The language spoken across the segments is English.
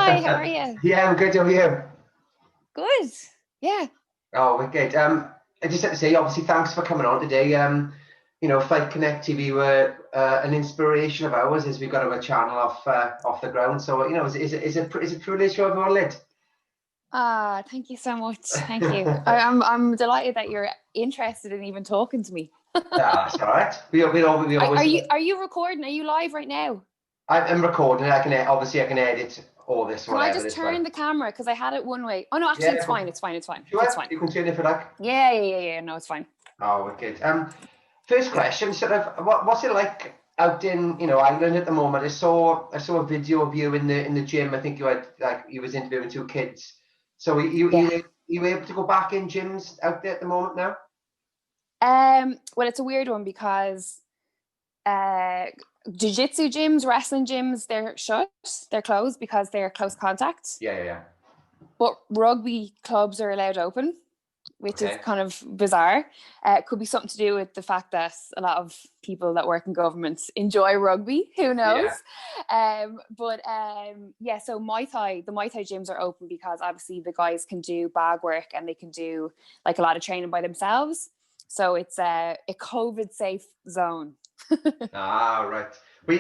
Hi, how are you? Yeah, I'm good. How are you? Good. Yeah. Oh, wicked. I just had to say, obviously, thanks for coming on today. Fight Connect TV were an inspiration of ours as we got our channel off the ground. So, is a privilege to have our lid. Thank you so much. Thank you. I'm delighted that you're interested in even talking to me. That's all right. We Are, always. are you are you recording? Are you live right now? I'm recording. I can edit all this, Can I whatever just this way. turn the camera because I had it one way? Oh no, actually Yeah, it's fine. It's fine. It's fine. It's sure. fine. You can turn it if you like. Yeah. No, it's fine. Oh, wicked. First question, sort of, what's it like out in, Ireland at the moment? I saw a video of you in the gym. I think you had you was interviewing two kids. So Yeah. you were able to go back in gyms out there at the moment now? Well, it's a weird one because jiu-jitsu gyms, wrestling gyms, they're shut. They're closed because they're close contact. Yeah. But rugby clubs are allowed open, which is Okay. kind of bizarre. It could be something to do with the fact that a lot of people that work in governments enjoy rugby. Who knows? Yeah. Yeah. So the Muay Thai gyms are open because obviously the guys can do bag work and they can do like a lot of training by themselves. So it's a COVID safe zone. Ah, right.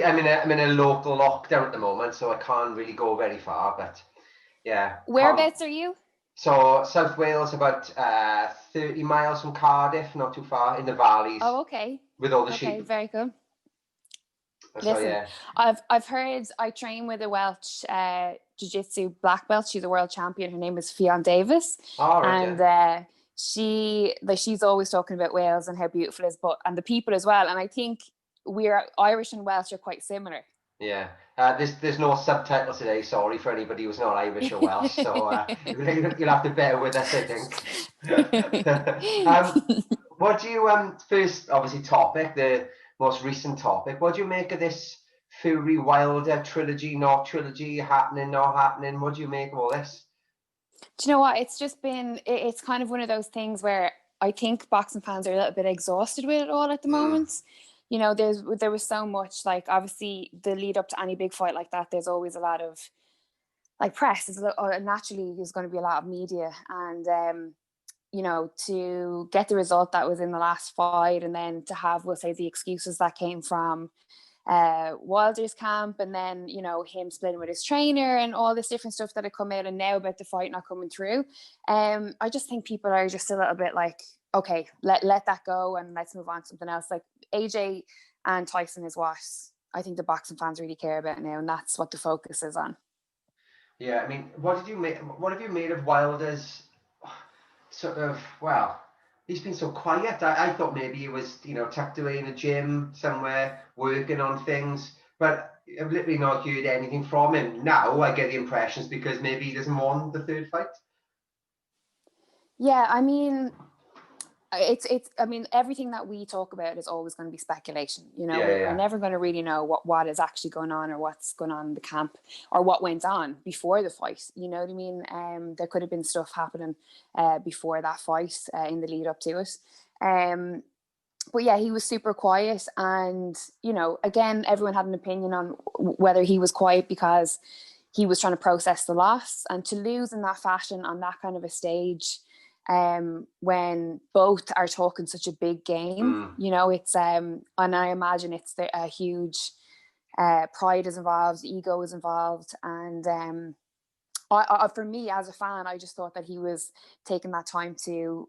I'm in a local lockdown at the moment, so I can't really go very far. But yeah, can't. Whereabouts are you? So South Wales, about 30 miles from Cardiff, not too far in the valleys Oh, okay. with all the Okay, sheep. very good. So Listen, yeah. I've heard. I train with a Welsh jiu-jitsu black belt. She's a world champion. Her name is Fionn Davis, All right, and yeah. she's always talking about Wales and how beautiful it is, but and the people as well. And I think we're Irish and Welsh are quite similar. Yeah. There's no subtitles today. Sorry for anybody who's not Irish or Welsh. So you'll have to bear with us, I think. What do you first obviously topic, the most recent topic? What do you make of this Fury Wilder trilogy, not trilogy, happening, not happening? What do you make of all this? Do you know what? It's just been. It's kind of one of those things where I think boxing fans are a little bit exhausted with it all at the Mm, moment. There was so much, like, obviously the lead up to any big fight like that. There's always a lot of like press. Naturally there's going to be a lot of media, and to get the result that was in the last fight, and then to have, we'll say, the excuses that came from Wilder's camp, and then him splitting with his trainer and all this different stuff that had come out, and now about the fight not coming through. I just think people are just a little bit like, okay, let that go and let's move on to something else. Like AJ and Tyson is what I think the boxing fans really care about now, and that's what the focus is on. yeah, I mean, what have you made of Wilder's sort of, well, he's been so quiet. I thought maybe he was, tucked away in a gym somewhere working on things, but I've literally not heard anything from him. Now I get the impressions because maybe he doesn't want the third fight. Yeah, I mean, it's I mean, everything that we talk about is always going to be speculation. We're Yeah. never going to really know what is actually going on, or what's going on in the camp, or what went on before the fight. You know what I mean? There could have been stuff happening before that fight, in the lead up to it. But yeah, he was super quiet, and again, everyone had an opinion on whether he was quiet because he was trying to process the loss, and to lose in that fashion on that kind of a stage, when both are talking such a big game. Mm. It's and I imagine it's a huge pride is involved, ego is involved, and for me as a fan, I just thought that he was taking that time to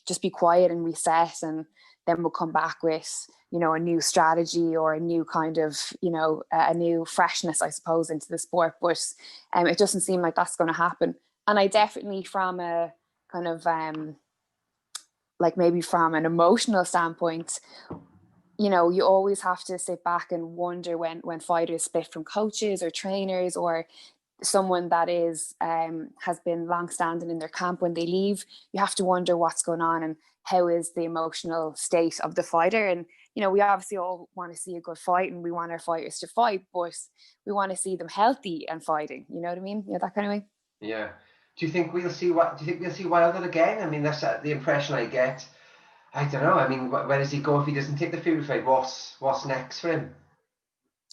just be quiet and reset, and then we'll come back with a new strategy, or a new kind of a new freshness, I suppose, into the sport. But it doesn't seem like that's going to happen. And I definitely, from a kind of like maybe from an emotional standpoint, you always have to sit back and wonder when fighters split from coaches or trainers, or someone that is has been long standing in their camp. When they leave, you have to wonder what's going on and how is the emotional state of the fighter. And we obviously all want to see a good fight, and we want our fighters to fight, but we want to see them healthy and fighting. You know what I mean? That kind of way. Yeah. Do you think we'll see Wilder again? I mean, that's the impression I get. I don't know. I mean, where does he go if he doesn't take the Fury fight? What's next for him?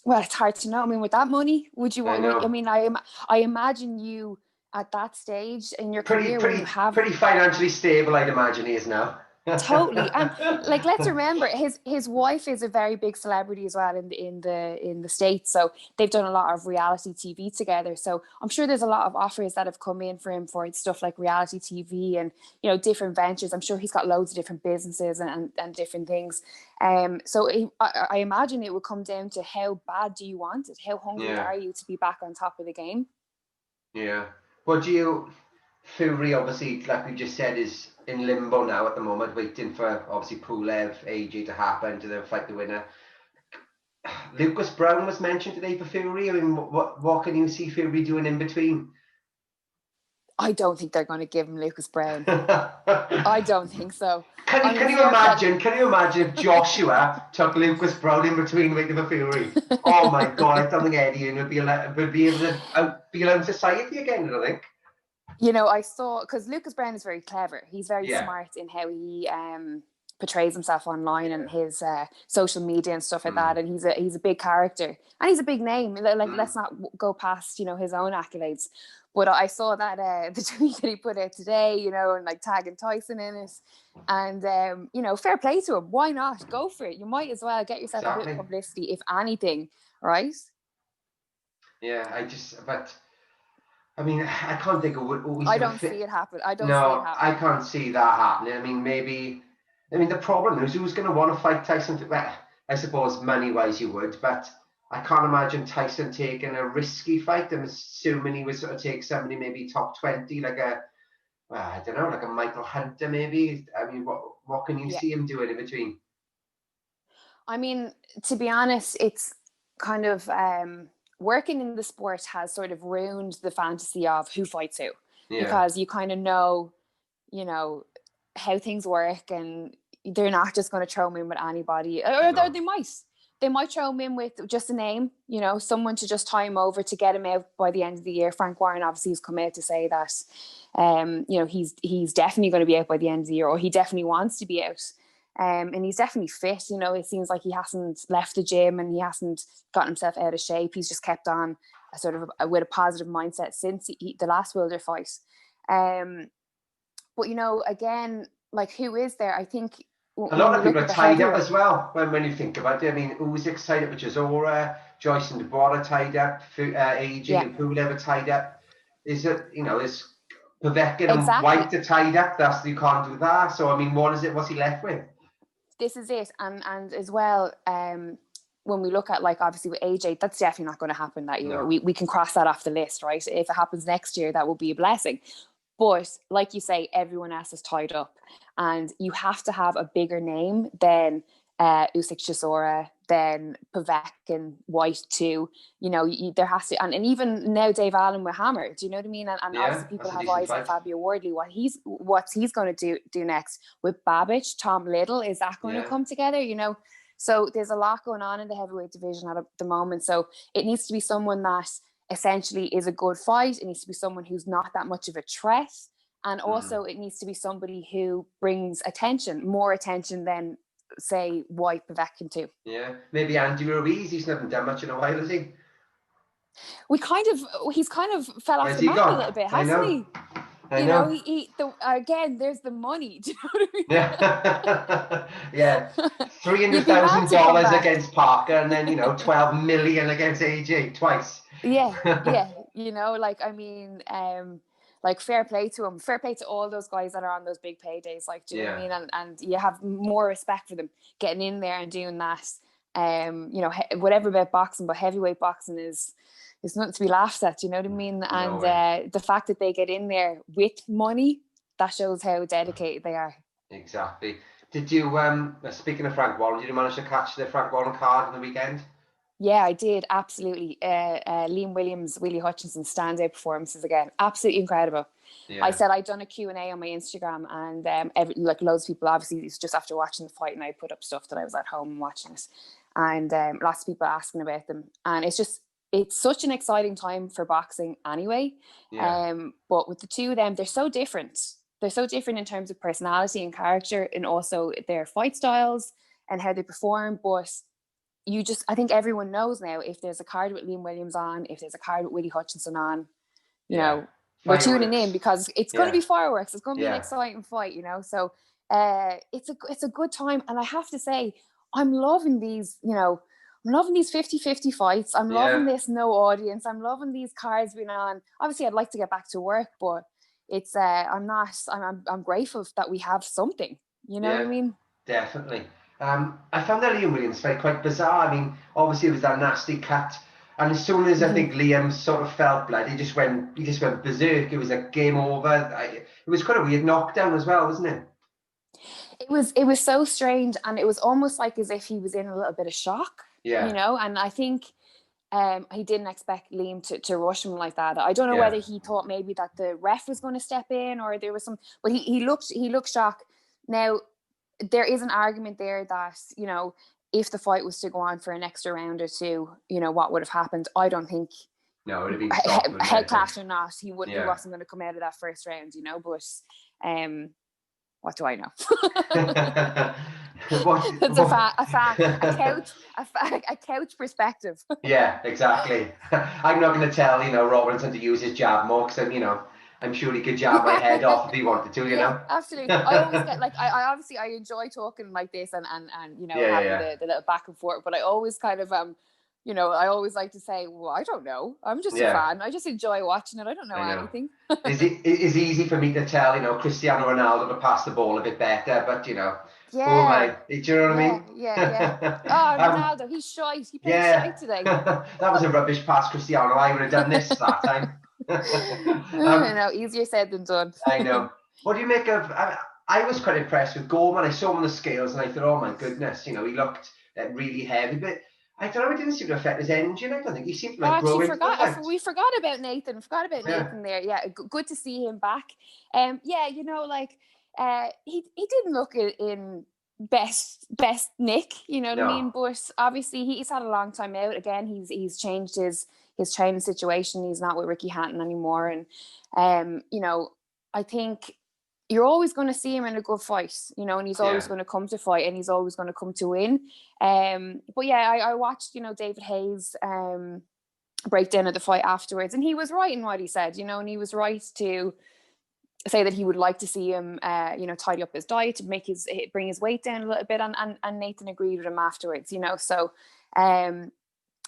Well, it's hard to know. I mean, with that money, would you I want? I know. mean, I imagine you at that stage in your Pretty, career when you pretty, have pretty financially stable, I'd imagine he is now. totally, and like let's remember his wife is a very big celebrity as well in the States. So they've done a lot of reality TV together. So I'm sure there's a lot of offers that have come in for him for stuff like reality TV and different ventures. I'm sure he's got loads of different businesses and different things. So I imagine it would come down to how bad do you want it? How hungry Yeah, are you to be back on top of the game? yeah. What do you? Fury, obviously, like we just said, is in limbo now at the moment, waiting for obviously Pulev, AJ to happen to then fight the winner. Lucas Brown was mentioned today for Fury. I mean, what can you see Fury doing in between? I don't think they're going to give him Lucas Brown. can I don't think so. I mean, can you fair play. imagine? Can you imagine if Joshua took Lucas Brown in between waiting for Fury? Oh my God! I don't think Eddie would be able to be allowed in society again. I don't think. I saw, because Lucas Brown is very clever. He's very Yeah. smart in how he portrays himself online and his social media and stuff like that. And he's a big character and he's a big name. Like let's not go past his own accolades. But I saw that the tweet that he put out today, and like tagging Tyson in it. And fair play to him. Why not? Go for it. You might as well get yourself a bit of publicity, if anything, right? Yeah, but I mean, I can't think of what he's I going to don't fit. see it happen. I don't see it No, I happening. can't see that happening. I mean, the problem is who's going to want to fight Tyson? Well, I suppose money-wise you would, but I can't imagine Tyson taking a risky fight. I'm assuming he would sort of take somebody maybe top 20, like I don't know, like a Michael Hunter maybe. I mean, what can you Yeah. see him doing in between? I mean, to be honest, it's kind of working in the sport has sort of ruined the fantasy of who fights who, Yeah. because you kind of know how things work, and they're not just going to throw him in with anybody, or No. they might throw him in with just a name, someone to just tie him over to get him out by the end of the year. Frank Warren obviously has come out to say that, he's definitely going to be out by the end of the year, or he definitely wants to be out. And he's definitely fit. It seems like he hasn't left the gym and he hasn't gotten himself out of shape. He's just kept on with a positive mindset since the last Wilder fight. But again, like, who is there? I think A lot of people are tied up heavyweight. as well when you think about it. I mean, Usyk's tied up with Chisora, Joyce and Dubois are tied up, AJ and Pulev are tied up. Is Povetkin and Exactly. White are tied up? You can't do that. So I mean, what's he left with? This is it, and as well, when we look at, like, obviously with AJ, that's definitely not going to happen that year. No. We can cross that off the list, right? If it happens next year, that will be a blessing. But like you say, everyone else is tied up, and you have to have a bigger name than Usyk, Chisora, then Povetkin, White too. There has to, and even now Dave Allen with Hammer. Do you know what I mean? And obviously people have eyes on Fabio Wardley. What's he's going to do next with Babbage, Tom Little? Is that going to come together? So there's a lot going on in the heavyweight division at the moment. So it needs to be someone that essentially is a good fight. It needs to be someone who's not that much of a threat. And also it needs to be somebody who brings more attention than, say, White, Povetkin too. Yeah, maybe Andy Ruiz. He's not done much in a while, has he? He's kind of fell off Where's the he map gone? a little bit, I hasn't know. he? I know. Again, there's the money. Do you know what I mean? Yeah, yeah. $300,000 against Parker, and then 12 million against AJ twice. Yeah. Like, fair play to him. Fair play to all those guys that are on those big paydays. Like, do you know what I mean? And you have more respect for them getting in there and doing that. Whatever about boxing, but heavyweight boxing is nothing to be laughed at. Do you know what I mean? And the fact that they get in there with money, that shows how dedicated they are. Exactly. Did you, speaking of Frank Warren, did you manage to catch the Frank Warren card on the weekend? Yeah, I did. Absolutely. Liam Williams, Willie Hutchinson, standout performances again. Absolutely incredible. Yeah. I said I'd done a Q&A on my Instagram, and loads of people, obviously, it's just after watching the fight, and I put up stuff that I was at home and watching it. And lots of people asking about them. And it's such an exciting time for boxing anyway. Yeah. But with the two of them, they're so different. They're so different in terms of personality and character, and also their fight styles and how they perform. But I think everyone knows now, if there's a card with Liam Williams on, if there's a card with Willie Hutchinson on, you know, we're tuning in, because it's going to be fireworks. It's going to be an exciting fight, you know. So it's a good time. And I have to say, I'm loving these, you know, I'm loving these 50-50 fights. I'm loving this no audience. I'm loving these cards being on. Obviously, I'd like to get back to work, but it's I'm grateful that we have something. You know what I mean? Definitely. I found that Liam Williams fight quite bizarre. I mean, obviously it was that nasty cut, and as soon as I think Liam sort of felt blood, he just went berserk. It was a game over. It was quite a weird knockdown as well, wasn't it? It was so strange, and it was almost like as if he was in a little bit of shock. Yeah. You know, and I think he didn't expect Liam to rush him like that. I don't know whether he thought maybe that the ref was going to step in, or there was some, but he looked shocked. Now, there is an argument there that, you know, if the fight was to go on for an extra round or two, you know, what would have happened? I don't think. No, it would have been stopped, head clash or not, he wasn't going to come out of that first round, you know. But what do I know? It's a couch perspective. Yeah, exactly. I'm not going to tell, you know, Robinson to use his jab more, because you know, I'm sure he could jab my head off if he wanted to, you know. Absolutely. I always get like, I obviously I enjoy talking like this and you know, having the little back and forth, but I always kind of you know, I always like to say, well, I don't know. I'm just a fan. I just enjoy watching it. I don't know anything. It's easy for me to tell, you know, Cristiano Ronaldo to pass the ball a bit better, but you know, do you know what I mean? Yeah. Oh, Ronaldo, he's shite. He played shite today. That was a rubbish pass, Cristiano. I would have done this that time. I know, easier said than done. I know. What do you make of? I was quite impressed with Gorman. I saw him on the scales and I thought, oh my goodness, you know, he looked really heavy, but I don't know, it didn't seem to affect his engine. I don't think he seemed to like grow into it. We forgot about Nathan. Nathan there. Yeah, good to see him back. Yeah, you know, like he didn't look in best nick, you know what I mean? But obviously he's had a long time out. Again, he's changed his training situation. He's not with Ricky Hatton anymore, and you know, I think you're always going to see him in a good fight, you know, and he's always going to come to fight, and he's always going to come to win. But yeah, I watched, you know, David Hayes breakdown of the fight afterwards, and he was right in what he said, you know, and he was right to say that he would like to see him, you know, tidy up his diet, to bring his weight down a little bit, and Nathan agreed with him afterwards, you know. So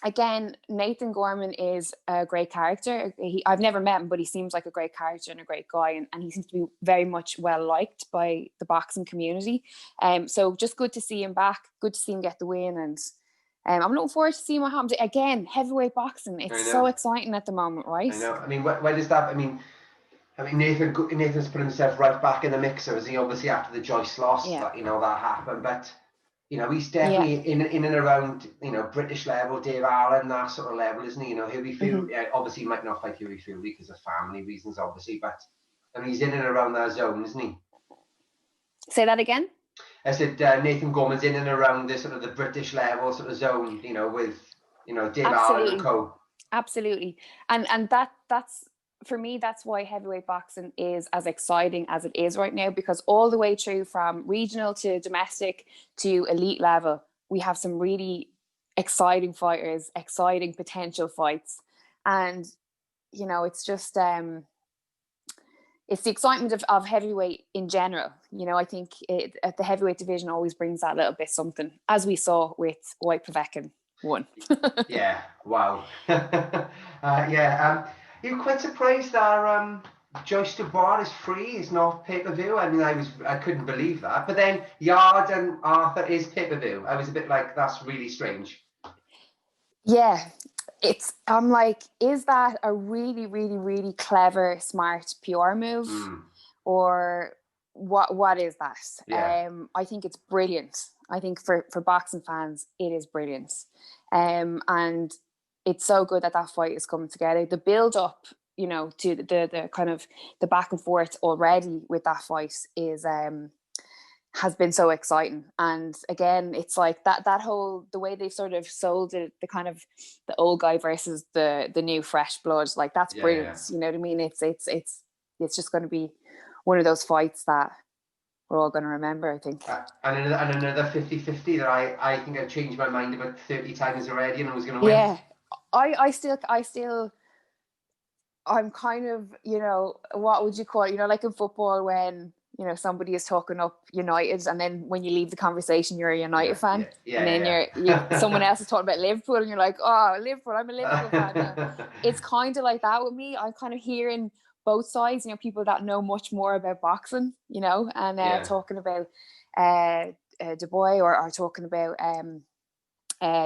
again, Nathan Gorman is a great character. I've never met him, but he seems like a great character and a great guy, and he seems to be very much well liked by the boxing community. So just good to see him back, good to see him get the win, and I'm looking forward to seeing what happens. Again, heavyweight boxing, it's so exciting at the moment, right? I know. I mean, where does that, I mean, Nathan's put himself right back in the mixer, as he obviously after the Joyce loss, that, you know, that happened, but you know, he's definitely in and around, you know, British level, Dave Allen, that sort of level, isn't he? You know, Huey Fury, obviously he might not fight Huey Fury because of family reasons, obviously, but I mean, he's in and around that zone, isn't he? Say that again? I said Nathan Gorman's in and around the sort of the British level sort of zone, you know, with, you know, Dave Allen and co. Absolutely. And that's, for me, that's why heavyweight boxing is as exciting as it is right now, because all the way through from regional to domestic to elite level, we have some really exciting fighters, exciting potential fights. And, you know, it's just, it's the excitement of heavyweight in general. You know, I think the heavyweight division always brings that little bit something, as we saw with White Povetkin won. Yeah, wow. You're quite surprised that Joyce Dubois is free, is not pay-per-view. I mean, I couldn't believe that. But then Yard and Arthur is pay-per-view. I was a bit like, that's really strange. Yeah, I'm like, is that a really, really, really clever, smart PR move? Or what is that? Yeah. I think it's brilliant. I think for boxing fans, it is brilliant. And it's so good that fight is coming together. The build up, you know, to the kind of the back and forth already with that fight is has been so exciting. And again, it's like that whole, the way they've sort of sold it, the kind of the old guy versus the new fresh blood, like that's brilliant. You know what I mean? It's just going to be one of those fights that we're all going to remember, I think. And another 50-50 that I think I've changed my mind about 30 times already and who's going to win. Yeah, I still, I'm kind of, what would you call it? Like in football when, somebody is talking up United, and then when you leave the conversation, you're a United fan. And then someone else is talking about Liverpool, and you're like, oh, Liverpool, I'm a Liverpool fan now. It's kind of like that with me. I'm kind of hearing both sides, people that know much more about boxing, and talking about Dubois or talking about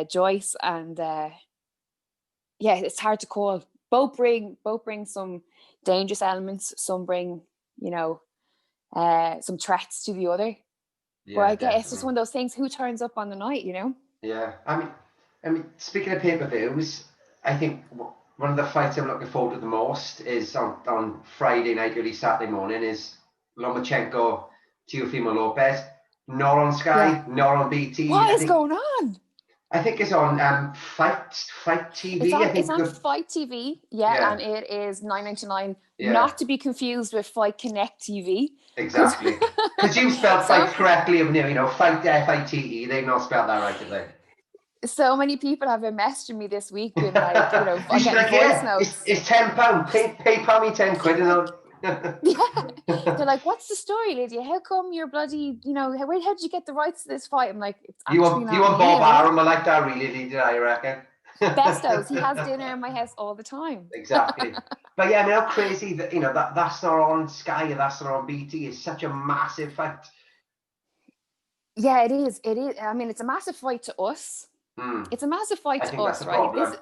Joyce, and it's hard to call. Both bring some dangerous elements. Some bring, some threats to the other. Yeah, but I guess it's just one of those things. Who turns up on the night, Yeah, I mean, speaking of pay-per-views, I think one of the fights I'm looking forward to the most is on Friday night, early Saturday morning, is Lomachenko, Teofimo Lopez. Not on Sky, not on BT. What is going on? I think it's on Fight TV. It's on Fight TV, and it is $9.99. Not to be confused with Fight Connect TV. Exactly, because you spelled fight correctly. Fight FITE. They've not spelled that right, have they? So many people have been messaging me this week, being like, I'm getting voice notes. It's £10. Pay me 10 quid, and I'll. They're like, what's the story, Lydia? How how did you get the rights to this fight? I'm like, it's you want Bob Arum? I like that, really, Lydia, I reckon. Bestos, he has dinner in my house all the time. Exactly. But yeah, I mean, how crazy that that's not on Sky and that's not on BT. It's such a massive fight. Yeah, it is. I mean, it's a massive fight to us. It's a massive fight to us, right?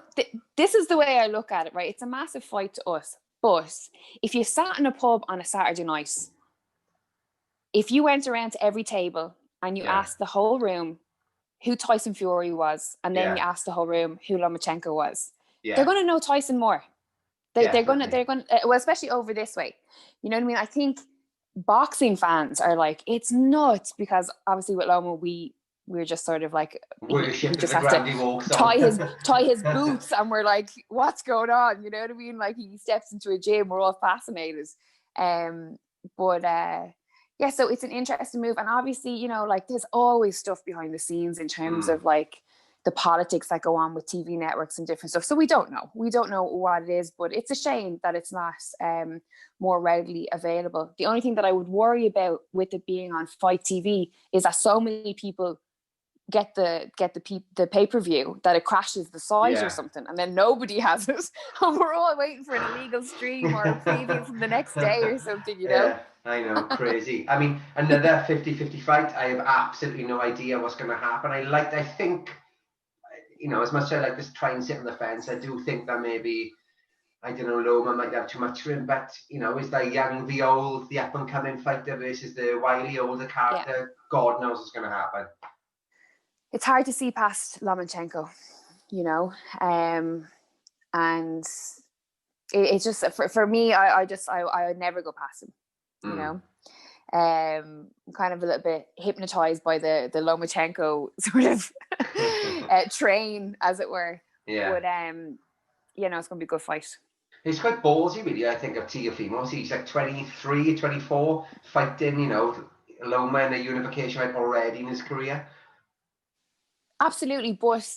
This is the way I look at it, right? It's a massive fight to us. But if you sat in a pub on a Saturday night, if you went around to every table and you asked the whole room who Tyson Fury was, and then you asked the whole room who Lomachenko was, they're going to know Tyson more. They're going to, well, especially over this way. You know what I mean? I think boxing fans are like, it's nuts, because obviously with Loma, we're just sort of like, he just has to tie his boots, and we're like, what's going on? You know what I mean? Like, he steps into a gym, we're all fascinated. So it's an interesting move. And obviously, like, there's always stuff behind the scenes in terms of like the politics that go on with TV networks and different stuff. So we don't know what it is, but it's a shame that it's not more readily available. The only thing that I would worry about with it being on Fight TV is that so many people get the pay-per-view that it crashes the site or something, and then nobody has it, and we're all waiting for an illegal stream or a preview from the next day or something, Yeah, I know, crazy. I mean, another 50-50 fight, I have absolutely no idea what's going to happen. I think, as much as I like to try and sit on the fence, I do think that maybe, I don't know, Loma might have too much for him, but, is the young, the old, the up-and-coming fighter versus the wily older character, God knows what's going to happen. It's hard to see past Lomachenko, and it's just, for me, I would never go past him, I'm kind of a little bit hypnotized by the Lomachenko sort of train, as it were. Yeah. But it's going to be a good fight. He's quite ballsy, really, I think, of Teofimo. He's like 23, 24, fighting, Loma in a unification fight already in his career. Absolutely, but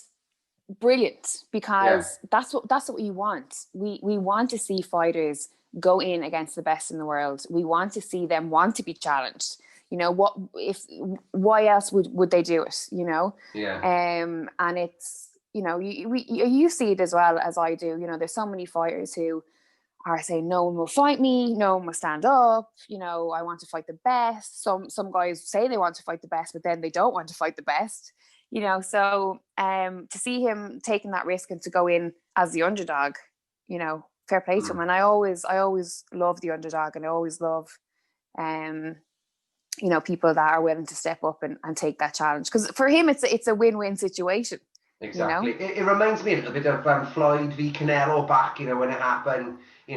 brilliant, because that's what we want. We want to see fighters go in against the best in the world. We want to see them want to be challenged. Why else would they do it? And it's, you see it as well as I do. There's so many fighters who are saying, no one will fight me, no one will stand up, I want to fight the best. Some guys say they want to fight the best, but then they don't want to fight the best. So to see him taking that risk and to go in as the underdog, fair play to him. And I always love the underdog, and I always love, people that are willing to step up and take that challenge. Because for him, it's a win-win situation. Exactly. It reminds me a little bit of Floyd v Canelo back, when it happened. I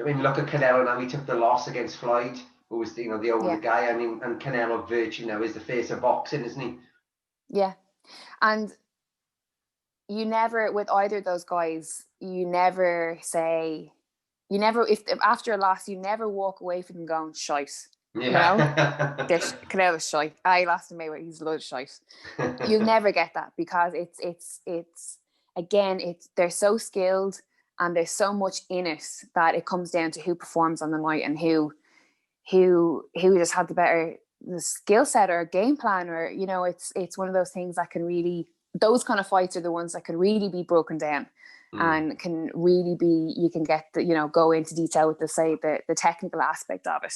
mean, look at Canelo now. He took the loss against Floyd, who was the older guy. I mean, and Canelo virtually now is the face of boxing, isn't he? Yeah. And you never, with either of those guys, if after a loss, you never walk away from them going, shite. You know, Yeah. Canelo's shite. I lost to Mayweather. He's a load of shite. You'll never get that because it's again, they're so skilled and there's so much in it that it comes down to who performs on the night and who just had the skill set or game plan, or you know, it's one of those things that can really, those kind of fights are the ones that can really be broken down and can really be, you can get the, you know, go into detail with the technical aspect of it.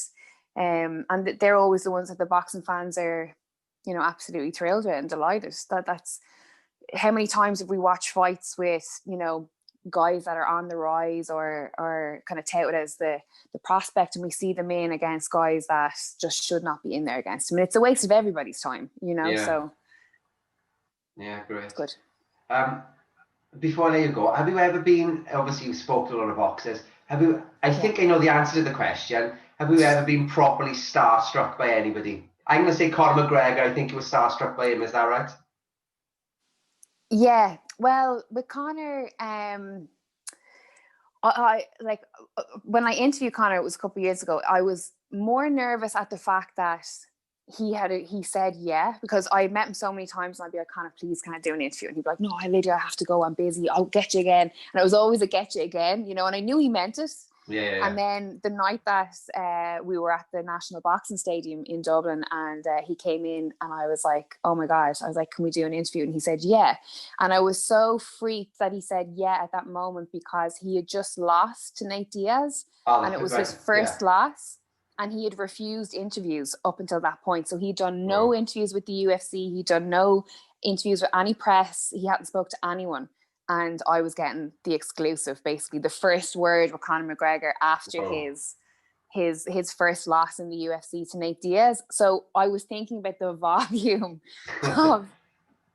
And they're always the ones that the boxing fans are, you know, absolutely thrilled with and delighted. That's how many times have we watched fights with, you know, guys that are on the rise or kind of touted as the prospect, and we see them in against guys that just should not be in there against them. And it's a waste of everybody's time, you know. Yeah. So Yeah, great. it's good. Before I let you go, have you ever been, obviously you spoke to a lot of boxers, I think I know the answer to the question, have you ever been properly starstruck by anybody? I'm going to say Conor McGregor, I think you were starstruck by him, is that right? Yeah, well, with Conor, I like when I interviewed Conor, it was a couple of years ago. I was more nervous at the fact that he said yeah, because I met him so many times and I'd be like, Conor, please, can I do an interview? And he'd be like, no, Lydia, I have to go, I'm busy, I'll get you again. And it was always a get you again, you know, and I knew he meant it. Yeah. And then the night that we were at the National Boxing Stadium in Dublin, and he came in, and I was like, oh my God, I was like, can we do an interview? And he said, yeah. And I was so freaked that he said yeah at that moment, because he had just lost to Nate Diaz, and it was his first loss. And he had refused interviews up until that point. So he'd done no interviews with the UFC. He'd done no interviews with any press. He hadn't spoke to anyone. And I was getting the exclusive, basically the first word with Conor McGregor after his first loss in the UFC to Nate Diaz. So I was thinking about the volume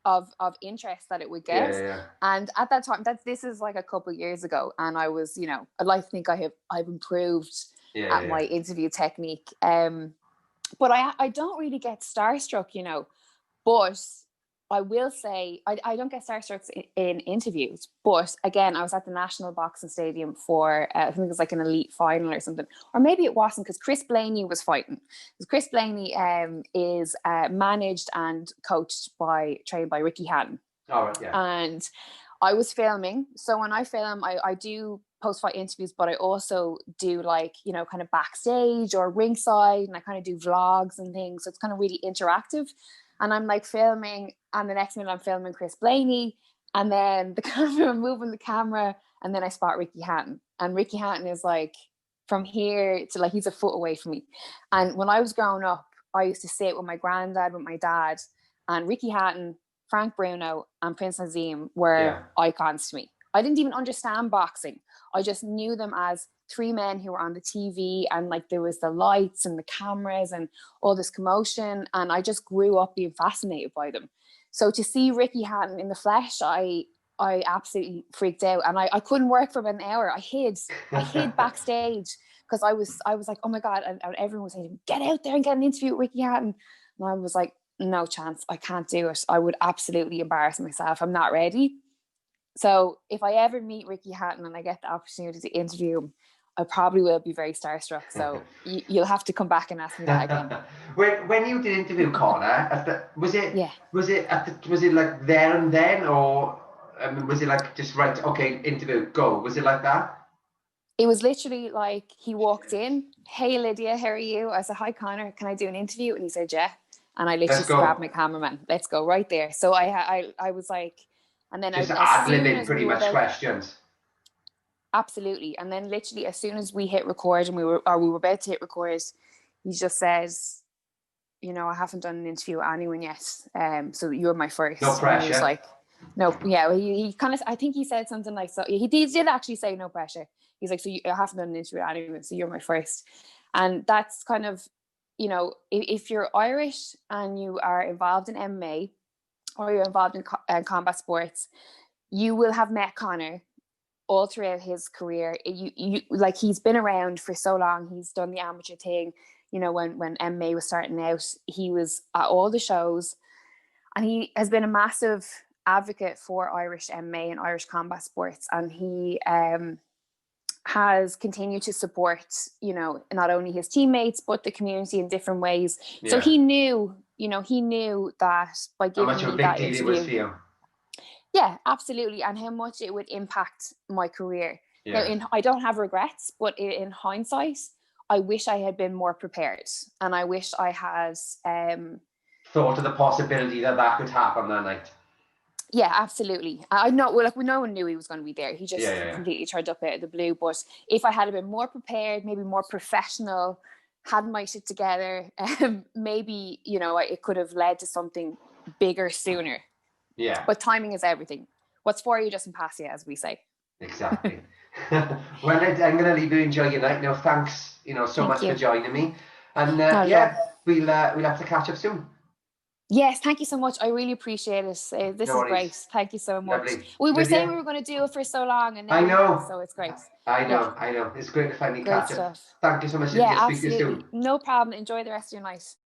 of interest that it would get. Yeah. And at that time, this is like a couple of years ago, and I was, you know, I'd like to think I've improved at my interview technique. But I don't really get starstruck, you know. But I will say I don't get starstruck in interviews. But again, I was at the National Boxing Stadium for I think it was like an elite final or something, or maybe it wasn't, because Chris Blaney was fighting. Because Chris Blaney is managed and trained by Ricky Hatton. All right, yeah. And I was filming. So when I film, I do post-fight interviews, but I also do, like, you know, kind of backstage or ringside, and I kind of do vlogs and things. So it's kind of really interactive. And I'm like filming, and the next minute I'm filming Chris Blaney, and then the camera, I'm moving the camera, and then I spot Ricky Hatton. And Ricky Hatton is like from here to, like, he's a foot away from me. And when I was growing up, I used to sit with my granddad, with my dad, and Ricky Hatton, Frank Bruno, and Prince Nazim were icons to me. I didn't even understand boxing. I just knew them as three men who were on the TV, and like there was the lights and the cameras and all this commotion, and I just grew up being fascinated by them. So to see Ricky Hatton in the flesh, I absolutely freaked out, and I couldn't work for about an hour. I hid backstage because I was like, oh my God, and everyone was saying, get out there and get an interview with Ricky Hatton, and I was like, no chance, I can't do it. I would absolutely embarrass myself. I'm not ready. So if I ever meet Ricky Hatton and I get the opportunity to interview him, I probably will be very starstruck. So you'll have to come back and ask me that again. When you did interview Conor, was it like there and then, or was it like just right? Okay, interview, go. Was it like that? It was literally like he walked in. Hey Lydia, how are you? I said, hi Conor, can I do an interview? And he said, yeah. And I literally just grabbed my cameraman. Let's go right there. So I was like, and then just as ad-libbing pretty much questions. Absolutely. And then literally as soon as we hit record and we were about to hit record, he just says, you know, I haven't done an interview with anyone yet. So you're my first. No pressure. And he was like, no, yeah. He kind of, I think he said something like, so he did actually say no pressure. He's like, so I haven't done an interview with anyone, so you're my first. And that's kind of, you know, if you're Irish and you are involved in MMA or you're involved in combat sports, you will have met Conor all throughout his career. You like, he's been around for so long. He's done the amateur thing. You know, when MMA was starting out, he was at all the shows, and he has been a massive advocate for Irish MMA and Irish combat sports. And he has continued to support, you know, not only his teammates, but the community in different ways. Yeah. So he knew, you know, he knew that by How giving much of a me big that deal it was for interview, you? yeah, absolutely, and how much it would impact my career. Yeah. Now, I don't have regrets, but in hindsight, I wish I had been more prepared, and I wish I had thought of the possibility that could happen that night. Yeah, absolutely. I know, well, like, no one knew he was going to be there. He just Yeah. completely turned up out of the blue. But if I had been more prepared, maybe more professional, had my shit together, maybe, you know, it could have led to something bigger sooner. Yeah. But timing is everything. What's for you doesn't pass you, as we say. Exactly. Well, I'm going to leave you enjoy your night now. Thanks, you know, so much for joining me. And we'll have to catch up soon. Yes, thank you so much. I really appreciate it. This is great. Thank you so much. Lovely. We were saying we were going to do it for so long, and now I know. we have, so it's great. I know. It's great to finally catch up. Thank you so much. Yeah, Lydia. Speak to you absolutely. soon. No problem. Enjoy the rest of your night.